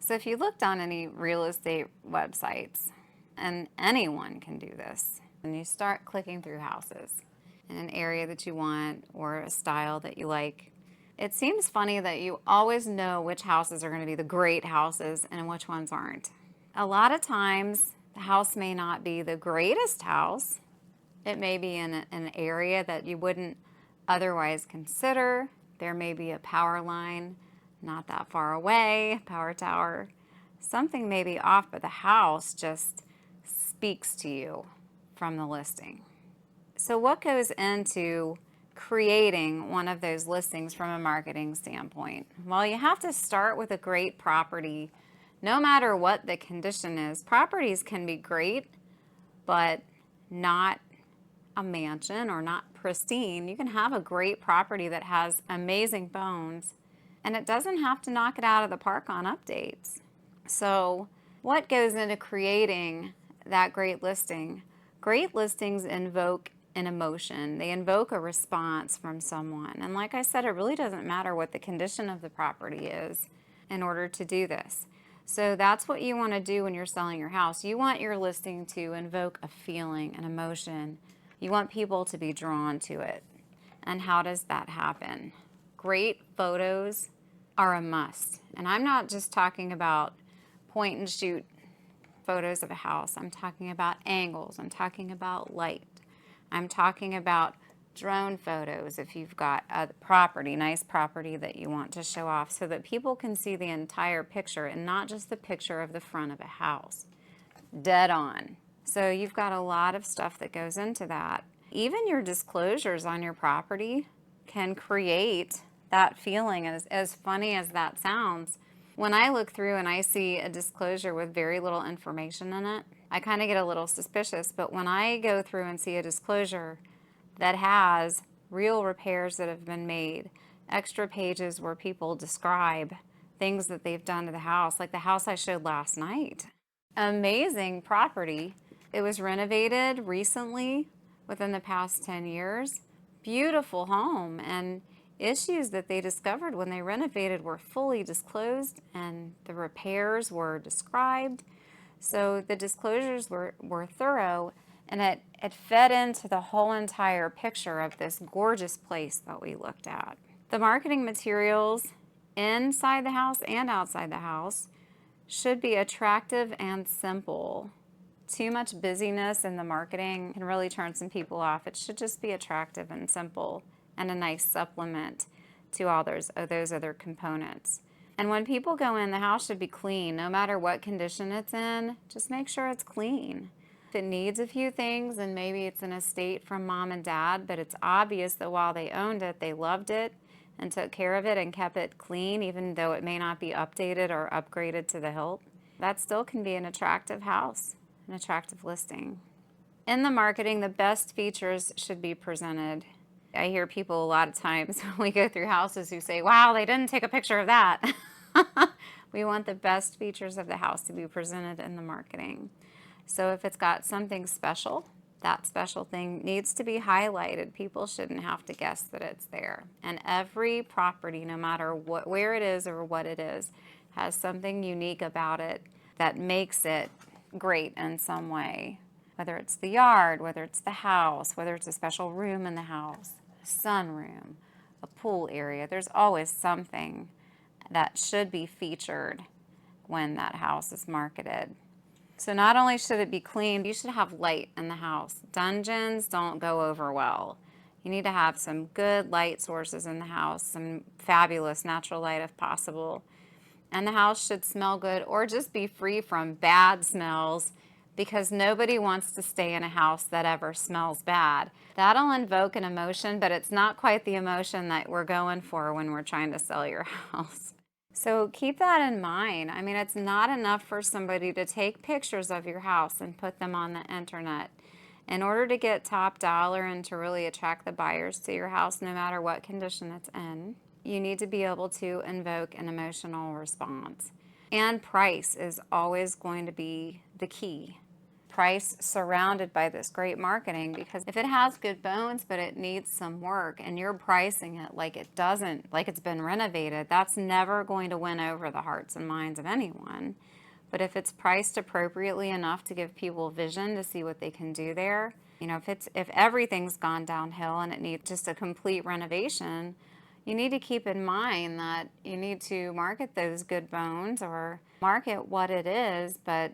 So if you looked on any real estate websites, and anyone can do this, and you start clicking through houses in an area that you want or a style that you like, it seems funny that you always know which houses are going to be the great houses and which ones aren't. A lot of times, the house may not be the greatest house. It may be in an area that you wouldn't otherwise consider. There may be a power line not that far away, power tower. Something may be off, but the house just speaks to you from the listing. So what goes into creating one of those listings from a marketing standpoint? Well, you have to start with a great property. No matter what the condition is, properties can be great, but not a mansion or not pristine. You can have a great property that has amazing bones, and it doesn't have to knock it out of the park on updates. So what goes into creating that great listing? Great listings invoke an emotion. They invoke a response from someone. And like I said, it really doesn't matter what the condition of the property is in order to do this. So that's what you want to do when you're selling your house. You want your listing to invoke a feeling, an emotion. You want people to be drawn to it. And how does that happen? Great photos are a must. And I'm not just talking about point and shoot photos of a house. I'm talking about angles. I'm talking about light. I'm talking about drone photos if you've got a property, nice property that you want to show off so that people can see the entire picture and not just the picture of the front of a house. Dead on. So you've got a lot of stuff that goes into that. Even your disclosures on your property can create that feeling, as funny as that sounds. When I look through and I see a disclosure with very little information in it, I kind of get a little suspicious. But when I go through and see a disclosure that has real repairs that have been made, extra pages where people describe things that they've done to the house, like the house I showed last night. Amazing property. It was renovated recently within the past 10 years. Beautiful home, and issues that they discovered when they renovated were fully disclosed and the repairs were described. So the disclosures were thorough, and it fed into the whole entire picture of this gorgeous place that we looked at. The marketing materials inside the house and outside the house should be attractive and simple. Too much busyness in the marketing can really turn some people off. It should just be attractive and simple and a nice supplement to all those other components. And when people go in, the house should be clean. No matter what condition it's in, just make sure it's clean. If it needs a few things, and maybe it's an estate from mom and dad, but it's obvious that while they owned it, they loved it and took care of it and kept it clean, even though it may not be updated or upgraded to the hilt, that still can be an attractive house, an attractive listing. In the marketing, the best features should be presented. I hear people a lot of times when we go through houses who say, wow, they didn't take a picture of that. We want the best features of the house to be presented in the marketing. So if it's got something special, that special thing needs to be highlighted. People shouldn't have to guess that it's there. And every property, no matter where it is or what it is, has something unique about it that makes it great in some way. Whether it's the yard, whether it's the house, whether it's a special room in the house, a sunroom, a pool area, there's always something that should be featured when that house is marketed. So not only should it be clean, you should have light in the house. Dungeons don't go over well. You need to have some good light sources in the house, some fabulous natural light if possible. And the house should smell good or just be free from bad smells, because nobody wants to stay in a house that ever smells bad. That'll invoke an emotion, but it's not quite the emotion that we're going for when we're trying to sell your house. So keep that in mind. I mean, it's not enough for somebody to take pictures of your house and put them on the internet. In order to get top dollar and to really attract the buyers to your house, no matter what condition it's in, you need to be able to invoke an emotional response. And price is always going to be the key. price surrounded by this great marketing, because if it has good bones but it needs some work and you're pricing it like it doesn't, like it's been renovated, that's never going to win over the hearts and minds of anyone. But if it's priced appropriately enough to give people vision to see what they can do there, if everything's gone downhill and it needs just a complete renovation, you need to keep in mind that you need to market those good bones, or market what it is, but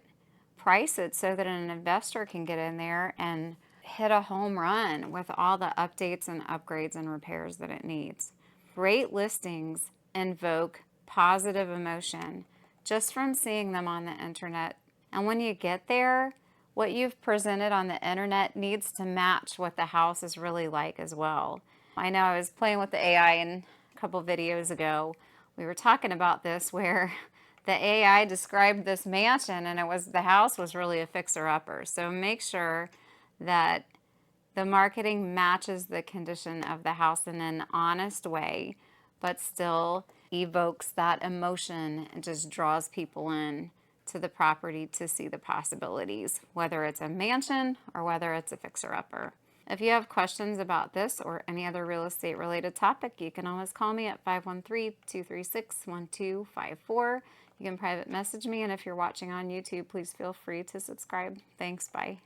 price it so that an investor can get in there and hit a home run with all the updates and upgrades and repairs that it needs. Great listings invoke positive emotion just from seeing them on the internet. And when you get there, what you've presented on the internet needs to match what the house is really like as well. I know I was playing with the AI in a couple videos ago. We were talking about this where the AI described this mansion and the house was really a fixer-upper. So make sure that the marketing matches the condition of the house in an honest way, but still evokes that emotion and just draws people in to the property to see the possibilities, whether it's a mansion or whether it's a fixer-upper. If you have questions about this or any other real estate related topic, you can always call me at 513-236-1254. You can private message me, and if you're watching on YouTube, please feel free to subscribe. Thanks, bye.